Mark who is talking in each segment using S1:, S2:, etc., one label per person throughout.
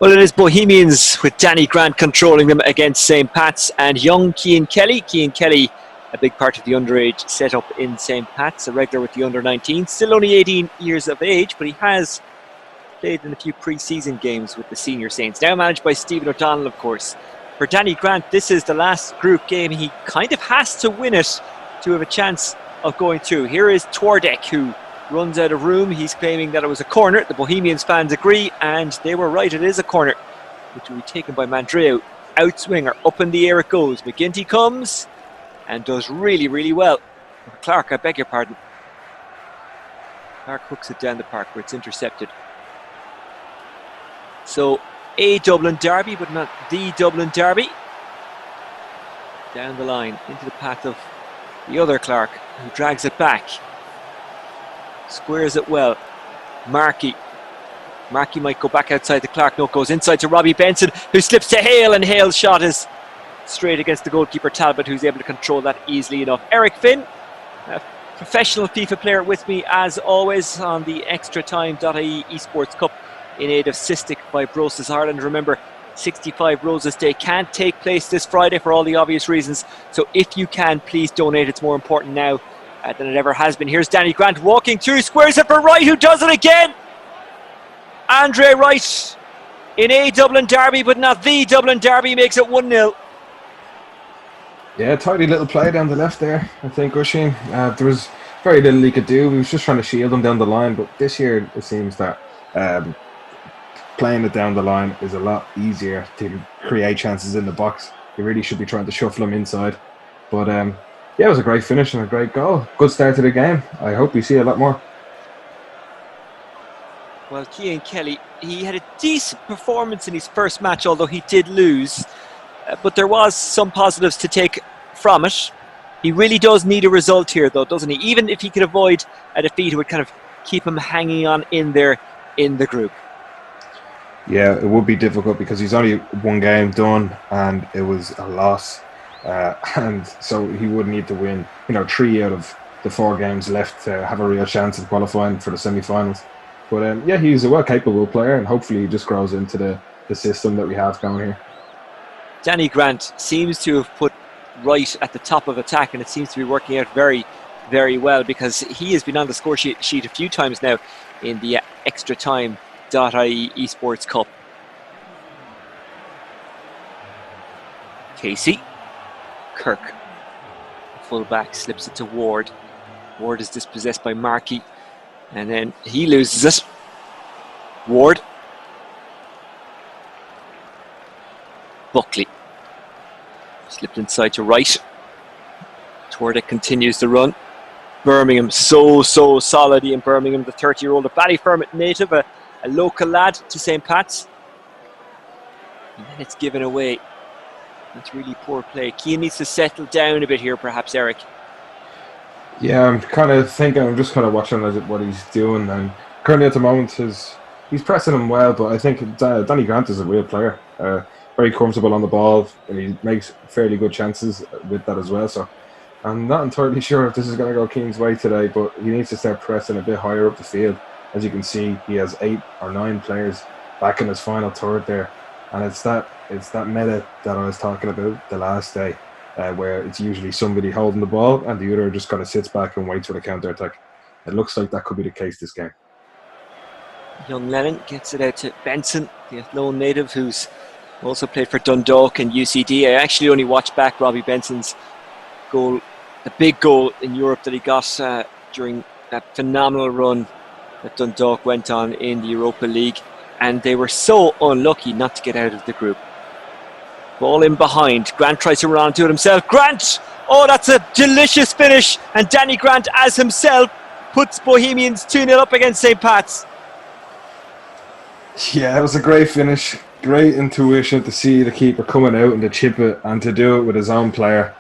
S1: Well, it is Bohemians with Danny Grant controlling them against St. Pat's and young Cian Kelly. Cian Kelly, a big part of the underage setup in St. Pat's, a regular with the under-19, still only 18 years of age, but he has played in a few pre-season games with the senior Saints. Now managed by Stephen O'Donnell, of course. For Danny Grant, this is the last group game. He kind of has to win it to have a chance of going through. Here is Twardek, who runs out of room. He's claiming that it was a corner. The Bohemians fans agree, and they were right. It is a corner, which will be taken by Mandreu. Outswinger, up in the air it goes. McGinty comes and does really, really well. Clark, I beg your pardon. Clark hooks it down the park where it's intercepted. So, a Dublin derby, but not the Dublin derby. Down the line, into the path of the other Clark, who drags it back. Squares it well. Markey might go back outside the Clark. No, it goes inside to Robbie Benson, who slips to Hale, and Hale's shot is straight against the goalkeeper Talbot, who's able to control that easily enough. Eric Finn, a professional FIFA player with me as always on the Extratime.ie esports cup in aid of Cystic Fibrosis Ireland. Remember, 65 Roses Day can't take place this Friday for all the obvious reasons, so if you can, please donate. It's more important now than it ever has been. Here's Danny Grant walking through, squares it for Wright, who does it again. Andre Wright in a Dublin derby, but not the Dublin derby, makes it 1-0.
S2: Yeah, tidy little play down the left there, I think, Oisin. There was very little he could do. He was just trying to shield him down the line, but this year it seems that playing it down the line is a lot easier to create chances in the box. You really should be trying to shuffle him inside. But yeah, it was a great finish and a great goal. Good start to the game. I hope we see a lot more.
S1: Well, Cian Kelly, he had a decent performance in his first match, although he did lose. But there was some positives to take from it. He really does need a result here, though, doesn't he? Even if he could avoid a defeat, it would kind of keep him hanging on in there in the group.
S2: Yeah, it would be difficult because he's only one game done and it was a loss. And so he would need to win, 3 out of the 4 games left to have a real chance of qualifying for the semi-finals. But yeah, he's a well-capable player, and hopefully he just grows into the system that we have going here.
S1: Danny Grant seems to have put Wright at the top of attack, and it seems to be working out very, very well, because he has been on the score sheet a few times now in the Extratime.ie esports cup. Casey. Kirk, full-back, slips it to Ward. Ward is dispossessed by Markey, and then he loses it. Ward. Buckley. Slipped inside to Wright. Twardek continues the run. Birmingham, so solid in Birmingham. The 30-year-old, a Ballyfermot native, a local lad to St. Pat's. And then it's given away. That's really poor play. Cian needs to settle down a bit here, perhaps, Eric.
S2: Yeah, I'm just kind of watching what he's doing. And currently at the moment, he's pressing him well, but I think Danny Grant is a real player. Very comfortable on the ball, and he makes fairly good chances with that as well. So I'm not entirely sure if this is going to go Cian's way today, but he needs to start pressing a bit higher up the field. As you can see, he has 8 or 9 players back in his final third there. And it's that meta that I was talking about the last day, where it's usually somebody holding the ball and the other just kind of sits back and waits for the counter-attack. It looks like that could be the case this game.
S1: Young Lennon gets it out to Benson, the Athlone native, who's also played for Dundalk and UCD. I actually only watched back Robbie Benson's goal, the big goal in Europe that he got during that phenomenal run that Dundalk went on in the Europa League. And they were so unlucky not to get out of the group. Ball in behind. Grant tries to run onto it himself. Grant! Oh, that's a delicious finish. And Danny Grant, as himself, puts Bohemians 2-0 up against St. Pat's.
S2: Yeah, it was a great finish. Great intuition to see the keeper coming out and to chip it and to do it with his own player.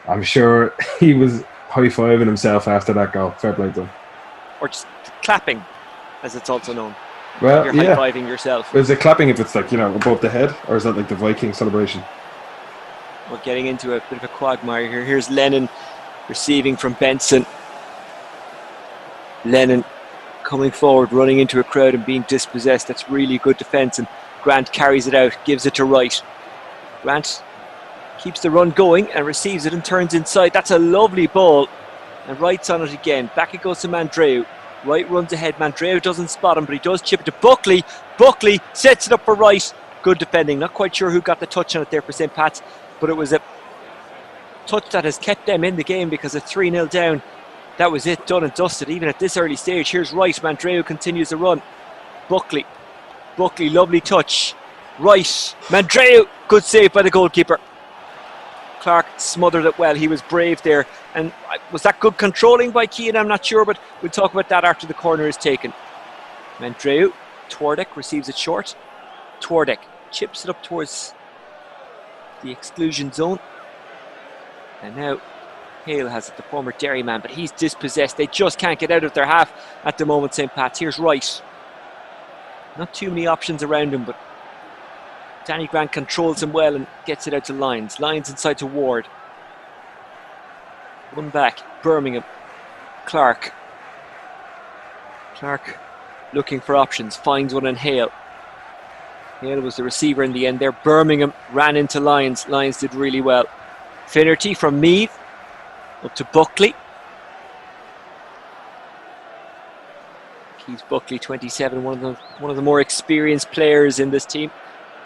S2: I'm sure he was high-fiving himself after that goal. Fair play to him.
S1: Or just clapping, as it's also known.
S2: Well,
S1: you're
S2: yeah.
S1: high-fiving yourself.
S2: Is it clapping if it's above the head, or is that like the Viking celebration?
S1: We're getting into a bit of a quagmire here. Here's Lennon receiving from Benson. Lennon coming forward, running into a crowd and being dispossessed. That's really good defence, and Grant carries it out, gives it to Wright. Grant keeps the run going and receives it and turns inside. That's a lovely ball. And Wright's on it again. Back it goes to Mandreu. Wright runs ahead. Mandreu doesn't spot him, but he does chip it to Buckley. Buckley sets it up for Wright. Good defending. Not quite sure who got the touch on it there for St. Pat's, but it was a touch that has kept them in the game because at 3-0 down, that was it, done and dusted, even at this early stage. Here's Wright. Mandreu continues the run. Buckley, lovely touch. Wright, Mandreu, good save by the goalkeeper. Clark smothered it well. He was brave there. And was that good controlling by Cian? I'm not sure, but we'll talk about that after the corner is taken. Mandreu, Twardek receives it short. Twardek chips it up towards the exclusion zone. And now Hale has it, the former Derry man, but he's dispossessed. They just can't get out of their half at the moment, St. Pat's. Here's Wright. Not too many options around him, but Danny Grant controls him well and gets it out to Lyons. Lyons inside to Ward. One back, Birmingham. Clark looking for options, finds one in Hale. Hale was the receiver in the end there. Birmingham ran into Lyons. Lyons did really well. Finnerty from Meath up to Buckley. Keith Buckley, 27, one of the more experienced players in this team.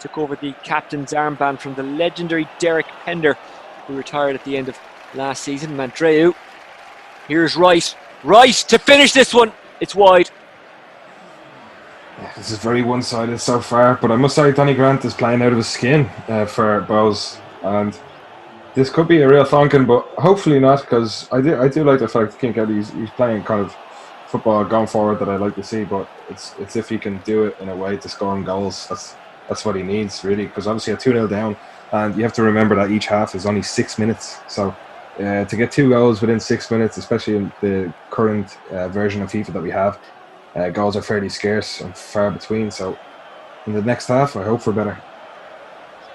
S1: Took over the captain's armband from the legendary Derek Pender, who retired at the end of last season. Mandreu. Here's Wright. Wright to finish this one. It's wide.
S2: Yeah, this is very one-sided so far, but I must say Danny Grant is playing out of his skin for Bows, and this could be a real thonkin, but hopefully not, because I do like the fact that Cian Kelly he's playing kind of football going forward that I like to see, but it's if he can do it in a way to scoring goals. That's what he needs, really, because obviously a 2-0 down, and you have to remember that each half is only 6 minutes. So to get 2 goals within 6 minutes, especially in the current version of FIFA that we have, goals are fairly scarce and far between. So in the next half, I hope for better.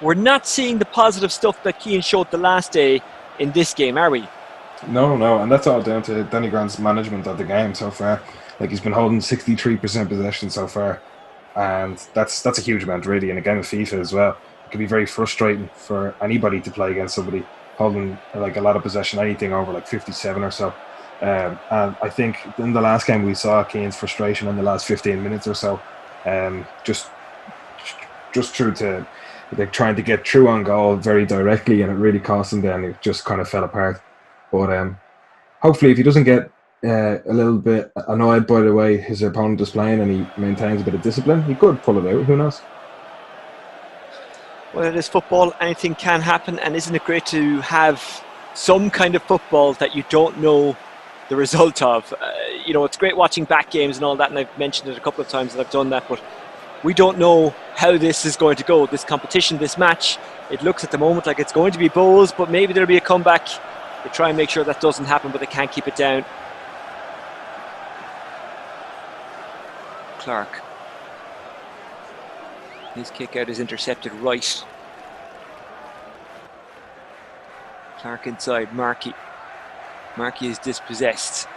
S1: We're not seeing the positive stuff that Cian showed the last day in this game, are we?
S2: No, and that's all down to Danny Grant's management of the game so far. Like, he's been holding 63% possession so far, and that's a huge amount, really, in a game of FIFA as well. It can be very frustrating for anybody to play against somebody holding like a lot of possession, anything over like 57 or so. And I think in the last game we saw Cian's frustration in the last 15 minutes or so, just through to like trying to get through on goal very directly, and it really cost him. Then it just kind of fell apart. But hopefully, if he doesn't get a little bit annoyed by the way his opponent is playing and he maintains a bit of discipline, he could pull it out. Who knows?
S1: Well, it is football. Anything can happen, and isn't it great to have some kind of football that you don't know the result of? It's great watching back games and all that, and I've mentioned it a couple of times that I've done that, but we don't know how this is going to go. This competition, this match, it looks at the moment like it's going to be Bowls, but maybe there'll be a comeback. They try and make sure that doesn't happen, but they can't keep it down. Clark. His kick out is intercepted right. Clark inside. Markey is dispossessed.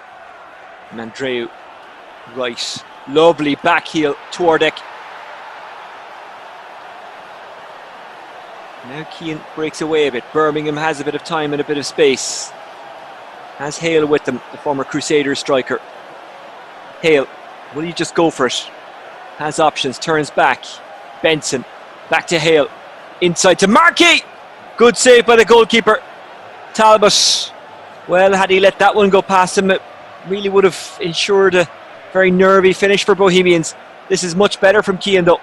S1: Mandreu. Right. Lovely back heel. Twardek. Now Cian breaks away a bit. Birmingham has a bit of time and a bit of space. Has Hale with them, the former Crusaders striker. Hale, will he just go for it? Has options, turns back. Benson, back to Hale. Inside to Markey! Good save by the goalkeeper. Talbot, well, had he let that one go past him, it really would have ensured a very nervy finish for Bohemians. This is much better from Cian though.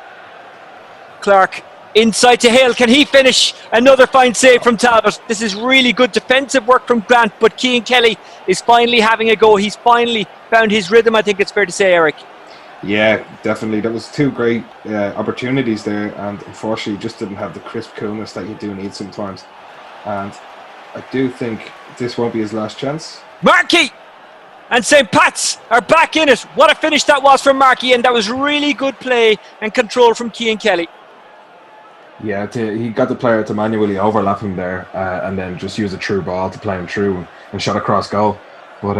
S1: Clark, inside to Hale, can he finish? Another fine save from Talbot. This is really good defensive work from Grant, but Cian Kelly is finally having a go. He's finally found his rhythm, I think it's fair to say, Eric.
S2: Yeah, definitely. There was two great opportunities there, and unfortunately just didn't have the crisp coolness that you do need sometimes. And I do think this won't be his last chance.
S1: Markey! And St. Pat's are back in it. What a finish that was from Markey, and that was really good play and control from Cian Kelly.
S2: Yeah, he got the player to manually overlap him there, and then just use a true ball to play him through and shot across goal. But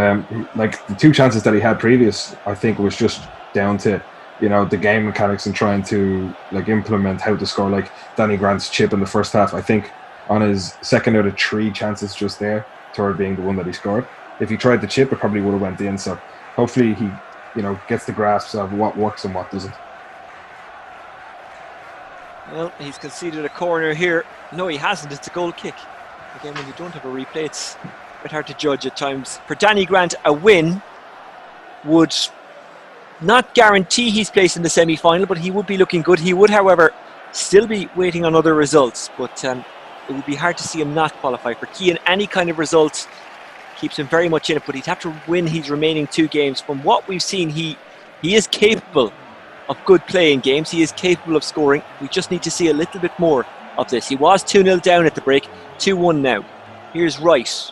S2: like the two chances that he had previous, I think was just down to the game mechanics and trying to like implement how to score. Like Danny Grant's chip in the first half, I think on his second out of 3 chances just there, third being the one that he scored. If he tried the chip, it probably would have went in. So hopefully he, gets the grasp of what works and what doesn't.
S1: Well, he's conceded a corner here. No, he hasn't. It's a goal kick. Again, when you don't have a replay, it's a bit hard to judge at times. For Danny Grant, a win would not guarantee his place in the semi-final, but he would be looking good. He would, however, still be waiting on other results, but it would be hard to see him not qualify. For Cian, any kind of result keeps him very much in it, but he'd have to win his remaining 2 games. From what we've seen, he is capable of good play in games. He is capable of scoring. We just need to see a little bit more of this. He was 2-0 down at the break, 2-1 now. Here's Wright.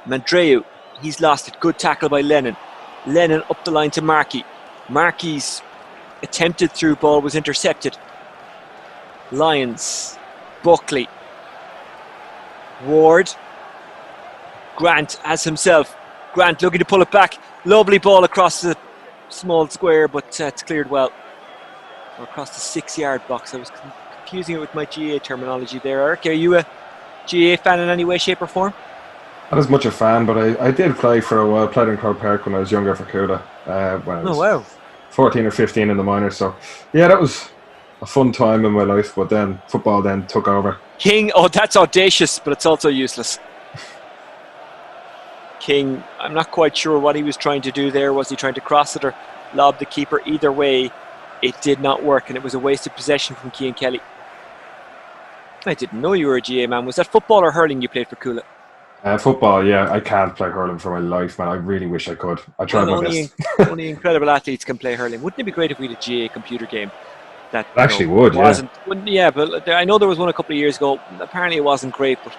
S1: Mandreu, he's lost it. Good tackle by Lennon. Lennon up the line to Markey. Markey's attempted through ball was intercepted. Lyons, Buckley, Ward, Grant as himself. Grant looking to pull it back. Lovely ball across the small square, but it's cleared well. Or across the 6-yard box. I was confusing it with my GA terminology there. Eric, are you a GA fan in any way, shape or form?
S2: Not as much a fan, but I did play for a while. Played in Crow Park when I was younger for Cuda. When I was 14 or 15 in the minors. So, yeah, that was a fun time in my life. But then football then took over.
S1: King, that's audacious, but it's also useless. King, I'm not quite sure what he was trying to do there. Was he trying to cross it or lob the keeper? Either way, it did not work, and it was a wasted possession from Cian Kelly. I didn't know you were a GA man. Was that football or hurling you played for Coola?
S2: Football, yeah. I can't play hurling for my life, man. I really wish I could. I tried my best.
S1: Only incredible athletes can play hurling. Wouldn't it be great if we had a GA computer game? That
S2: actually would, yeah.
S1: Yeah, but I know there was one a couple of years ago. Apparently it wasn't great, but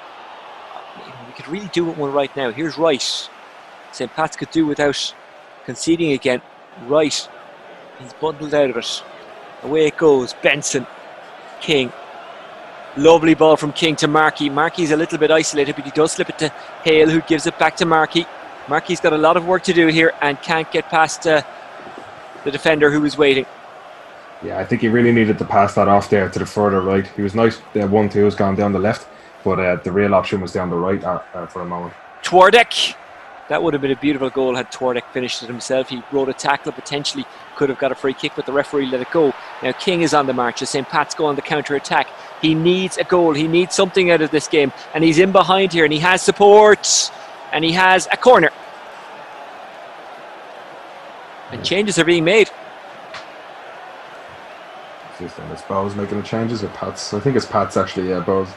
S1: we could really do one right now. Here's Wright. St. Pat's could do without conceding again. Wright, he's bundled out of it. Away it goes. Benson, King. Lovely ball from King to Markey. Markey's a little bit isolated, but he does slip it to Hale, who gives it back to Markey. Markey's got a lot of work to do here and can't get past the defender who was waiting.
S2: Yeah, I think he really needed to pass that off there to the further right. He was nice. The 1-2 has gone down the left, but the real option was down the right for a moment.
S1: Twardek. That would have been a beautiful goal had Twardek finished it himself. He rode a tackle, potentially could have got a free kick, but the referee let it go. Now King is on the march as St. Pat's go on the counter-attack. He needs a goal. He needs something out of this game. And he's in behind here, and he has support. And he has a corner. And changes are being made.
S2: It's Bowes making the changes, or Pats? I think it's Pats actually, yeah, Bowes.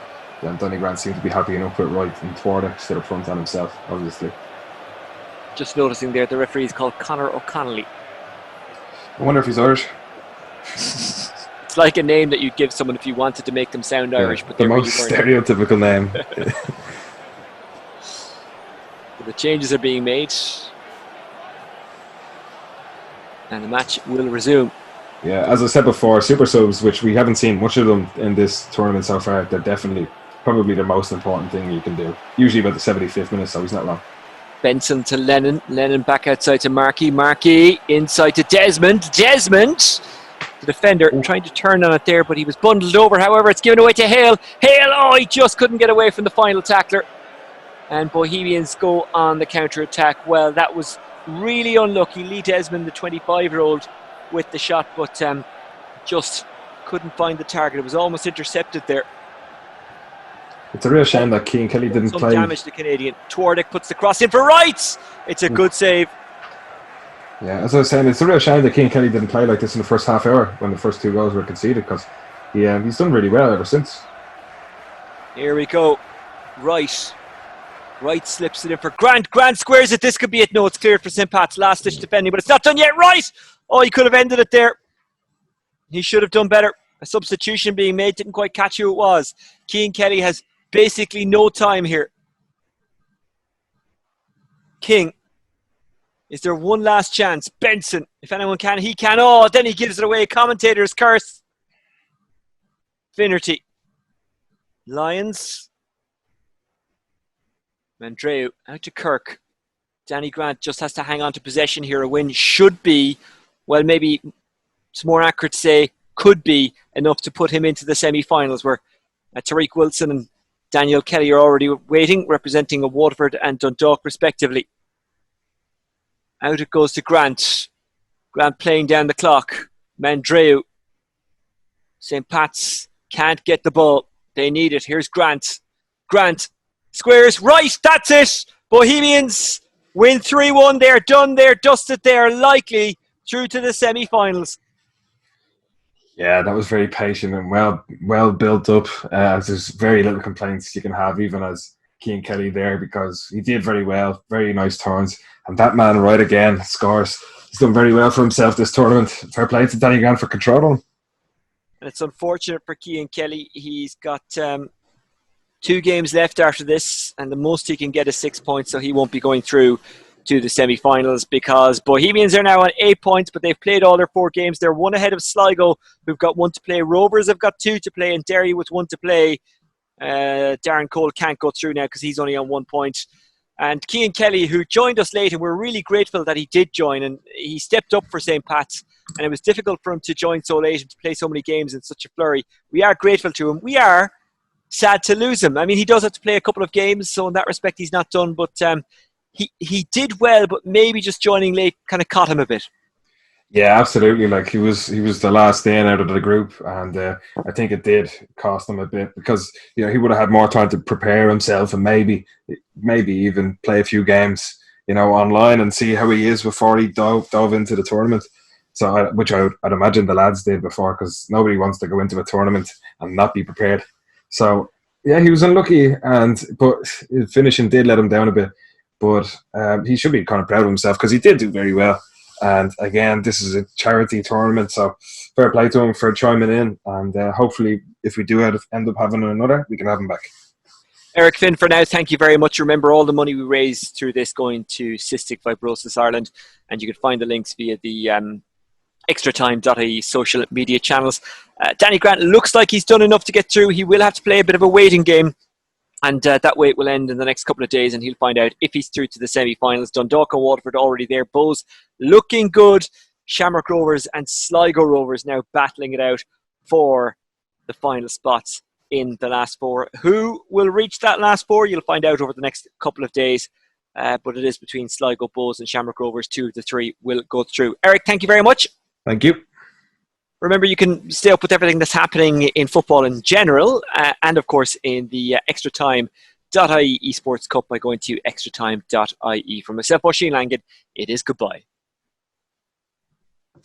S2: Yeah, and Danny Grant seemed to be happy enough with Wright and Twardek stood up front on himself, obviously.
S1: Just noticing there, the referee is called Conor O'Connelly.
S2: I wonder if he's Irish.
S1: It's like a name that you'd give someone if you wanted to make them sound Irish, but
S2: the most stereotypical name.
S1: The changes are being made, and the match will resume.
S2: Yeah, as I said before, super subs, which we haven't seen much of them in this tournament so far, they're definitely probably the most important thing you can do. Usually about the 75th minute, so he's not wrong.
S1: Benson to Lennon. Lennon back outside to Markey. Markey inside to Desmond. Desmond, the defender, trying to turn on it there, but he was bundled over. However, it's given away to Hale. Hale, he just couldn't get away from the final tackler. And Bohemians go on the counter-attack. Well, that was really unlucky. Lee Desmond, the 25-year-old, with the shot, but just couldn't find the target. It was almost intercepted there.
S2: It's a real shame that Cian Kelly didn't play.
S1: Some damage to Canadian. Twardek puts the cross in for Wright. It's a good save.
S2: Yeah, as I was saying, it's a real shame that Cian Kelly didn't play like this in the first half hour when the first 2 goals were conceded, because he's done really well ever since.
S1: Here we go. Wright slips it in for Grant. Grant squares it. This could be it. No, it's cleared for St. Pat's. Last ditch defending, but it's not done yet. Wright! He could have ended it there. He should have done better. A substitution being made. Didn't quite catch who it was. Cian Kelly has basically no time here. King. Is there one last chance? Benson. If anyone can, he can. Then he gives it away. Commentator's curse. Finnerty. Lyons. Mandreu out to Kirk. Danny Grant just has to hang on to possession here. A win should be, well, maybe it's more accurate to say could be enough to put him into the semi-finals, where Tariq Wilson and Daniel Kelly are already waiting, representing Waterford and Dundalk respectively. Out it goes to Grant. Grant playing down the clock. Mandreu. St. Pat's can't get the ball. They need it. Here's Grant. Grant squares right. That's it. Bohemians win 3-1. They're done. They're dusted. They're likely through to the semi-finals.
S2: Yeah, that was very patient and well built up. There's very little complaints you can have, even as Cian Kelly there, because he did very well. Very nice turns. And that man right again scores. He's done very well for himself this tournament. Fair play to Danny Grant for controlling.
S1: And it's unfortunate for Cian Kelly. He's got 2 games left after this, and the most he can get is 6 points, so he won't be going through to the semi-finals, because Bohemians are now on 8 points, but they've played all their 4 games. They're 1 ahead of Sligo, who've got 1 to play. Rovers have got 2 to play, and Derry with 1 to play. Darren Cole can't go through now because he's only on 1 point. And Cian Kelly, who joined us late, and we're really grateful that he did join, and he stepped up for St. Pat's, and it was difficult for him to join so late and to play so many games in such a flurry. We are grateful to him. We are sad to lose him. I mean, he does have to play a couple of games, so in that respect he's not done, but he did well, but maybe just joining late kind of caught him a bit.
S2: Yeah, absolutely. Like he was the last in out of the group, and I think it did cost him a bit, because he would have had more time to prepare himself and maybe even play a few games, online and see how he is before he dove into the tournament. So, which I'd imagine the lads did before, because nobody wants to go into a tournament and not be prepared. So yeah, he was unlucky, but his finishing did let him down a bit. But he should be kind of proud of himself, because he did do very well. And again, this is a charity tournament, so fair play to him for chiming in. And hopefully, if we do end up having another, we can have him back.
S1: Eric Finn, for now, thank you very much. Remember, all the money we raise through this going to Cystic Fibrosis Ireland, and you can find the links via the Extratime.ie social media channels. Danny Grant looks like he's done enough to get through. He will have to play a bit of a waiting game, and that wait will end in the next couple of days, and he'll find out if he's through to the semi-finals. Dundalk and Waterford already there. Bows looking good. Shamrock Rovers and Sligo Rovers now battling it out for the final spots in the last 4. Who will reach that last 4? You'll find out over the next couple of days. But it is between Sligo, Bows and Shamrock Rovers. 2 of the 3 will go through. Eric, thank you very much.
S2: Thank you.
S1: Remember, you can stay up with everything that's happening in football in general, and of course in the Extratime.ie esports cup by going to extratime.ie. From myself, Cian Langan, it is goodbye.